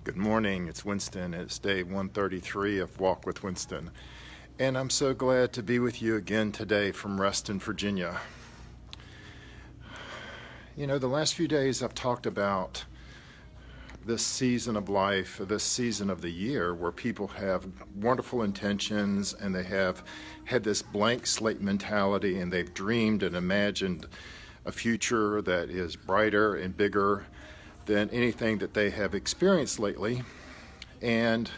Good morning, it's Winston. It's day 133 of Walk with Winston. And I'm so glad to be with you again today from Reston, Virginia. You know, the last few days I've talked about this season of life, this season of the year, where people have wonderful intentions and they have had this blank slate mentality and they've dreamed and imagined a future that is brighter and bigger than anything that they have experienced lately. And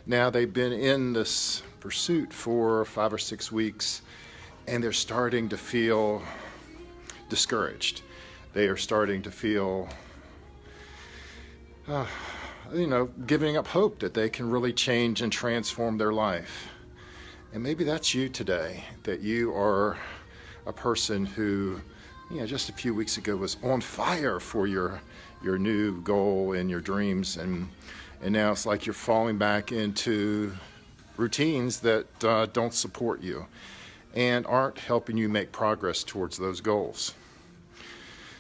now they've been in this pursuit for 5 or 6 weeks and they're starting to feel discouraged. They are starting to feel giving up hope that they can really change and transform their life. And maybe that's you today, that you are a person who, just a few weeks ago was on fire for your new goal and your dreams, and now it's like you're falling back into routines that don't support you and aren't helping you make progress towards those goals.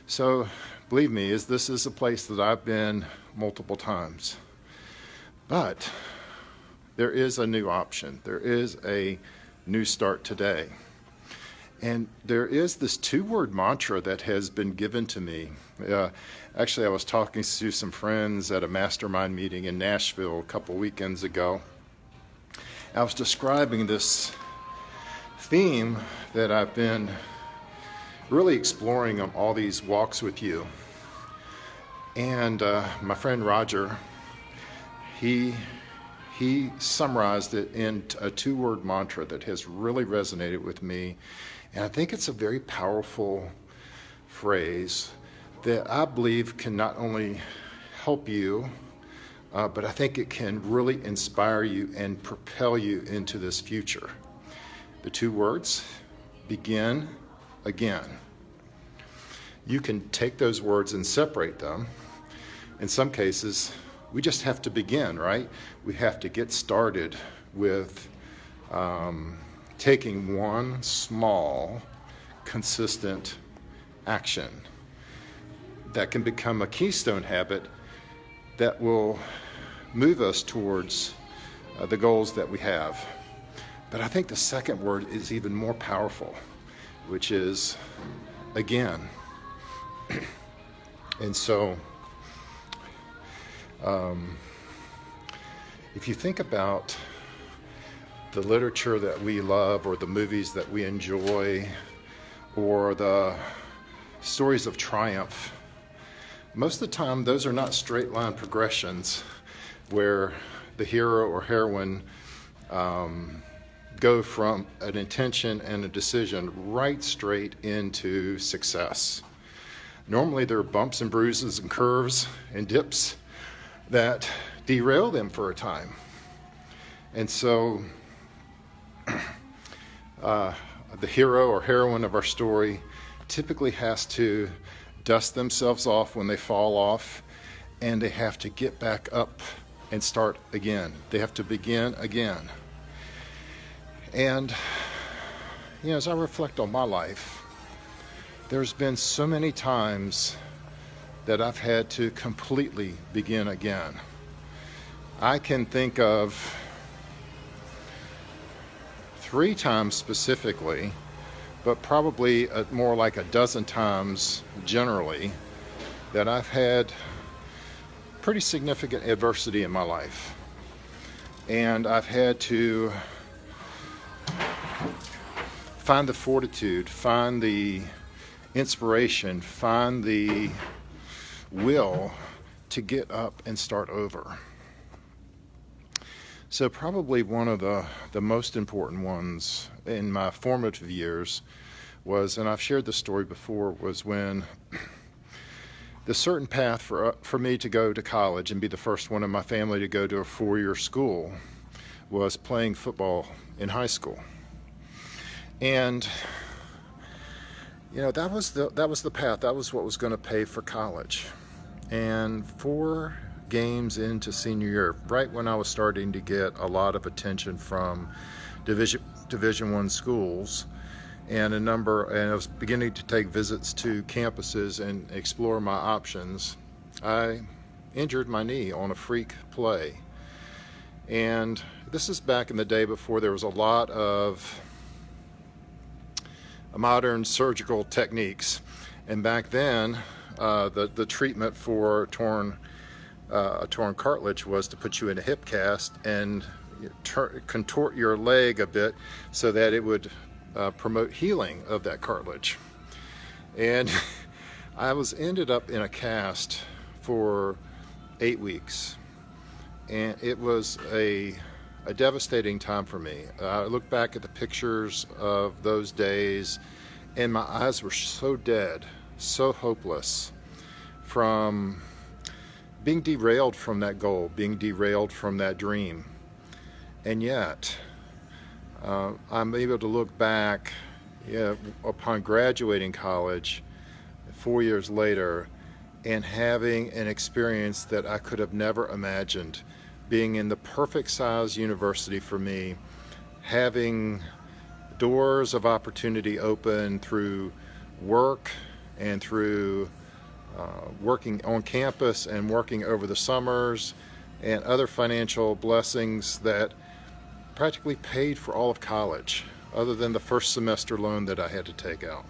So believe me, this is a place that I've been multiple times. But there is a new option. There is a new start today. And there is this 2-word mantra that has been given to me. Actually, I was talking to some friends at a mastermind meeting in Nashville a couple weekends ago. I was describing this theme that I've been really exploring on all these walks with you. And my friend Roger, he summarized it in a 2-word mantra that has really resonated with me. And I think it's a very powerful phrase that I believe can not only help you, but I think it can really inspire you and propel you into this future. The 2 words, begin again. You can take those words and separate them. In some cases, we just have to begin, right? We have to get started with taking one small, consistent action that can become a keystone habit that will move us towards the goals that we have. But I think the second word is even more powerful, which is again. And so, if you think about the literature that we love, or the movies that we enjoy, or the stories of triumph, most of the time those are not straight line progressions where the hero or heroine go from an intention and a decision right straight into success. Normally there are bumps and bruises and curves and dips that derail them for a time. And so the hero or heroine of our story typically has to dust themselves off when they fall off, and they have to get back up and start again. They have to begin again. And as I reflect on my life, there's been so many times that I've had to completely begin again. I can think of 3 times specifically, but probably more like a dozen times generally, that I've had pretty significant adversity in my life. And I've had to find the fortitude, find the inspiration, find the will to get up and start over. So probably one of the most important ones in my formative years was, and I've shared this story before, was when the certain path for me to go to college and be the first one in my family to go to a 4-year school was playing football in high school. And that was the path. That was what was going to pay for college. And 4 games into senior year, right when I was starting to get a lot of attention from Division I schools, and I was beginning to take visits to campuses and explore my options, I injured my knee on a freak play. And this is back in the day before there was a lot of modern surgical techniques. And back then, the treatment for a torn cartilage was to put you in a hip cast and contort your leg a bit so that it would promote healing of that cartilage. And I ended up in a cast for 8 weeks, and it was a devastating time for me. I look back at the pictures of those days, and my eyes were so dead, so hopeless, from being derailed from that goal, being derailed from that dream. And yet, I'm able to look back upon graduating college 4 years later and having an experience that I could have never imagined, being in the perfect size university for me, having doors of opportunity open through work and through working on campus and working over the summers, and other financial blessings that practically paid for all of college, other than the first semester loan that I had to take out.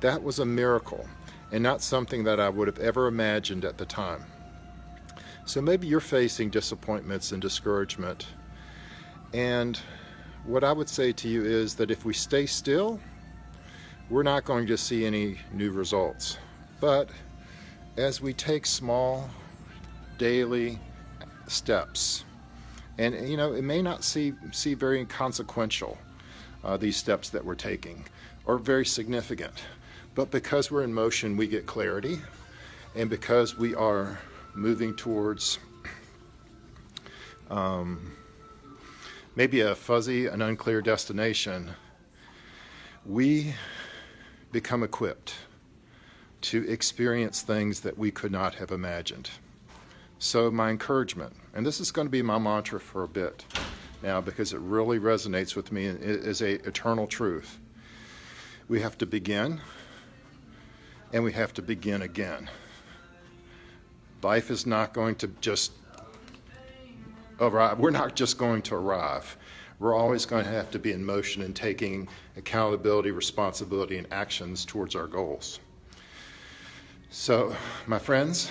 That was a miracle, and not something that I would have ever imagined at the time. So maybe you're facing disappointments and discouragement. And what I would say to you is that if we stay still, we're not going to see any new results. But as we take small daily steps, and it may not seem very inconsequential, these steps that we're taking, or very significant, but because we're in motion, we get clarity, and because we are moving towards maybe a fuzzy and unclear destination, we become equipped to experience things that we could not have imagined. So my encouragement, and this is going to be my mantra for a bit now because it really resonates with me and it is an eternal truth. We have to begin, and we have to begin again. Life is not going to just arrive. We're not just going to arrive. We're always going to have to be in motion and taking accountability, responsibility, and actions towards our goals. So, my friends,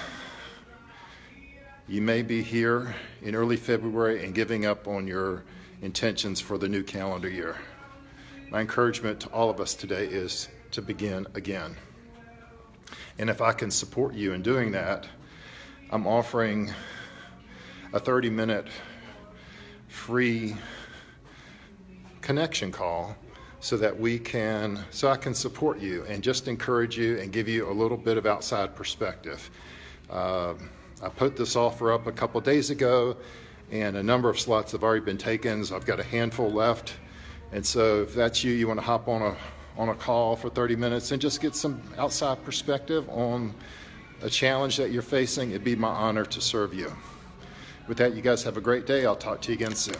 you may be here in early February and giving up on your intentions for the new calendar year. My encouragement to all of us today is to begin again. And if I can support you in doing that, I'm offering a 30-minute free connection call so I can support you and just encourage you and give you a little bit of outside perspective. I put this offer up a couple days ago, and a number of slots have already been taken, so I've got a handful left. And so if that's you, you want to hop on a call for 30 minutes and just get some outside perspective on a challenge that you're facing, it'd be my honor to serve you. With that, you guys have a great day. I'll talk to you again soon.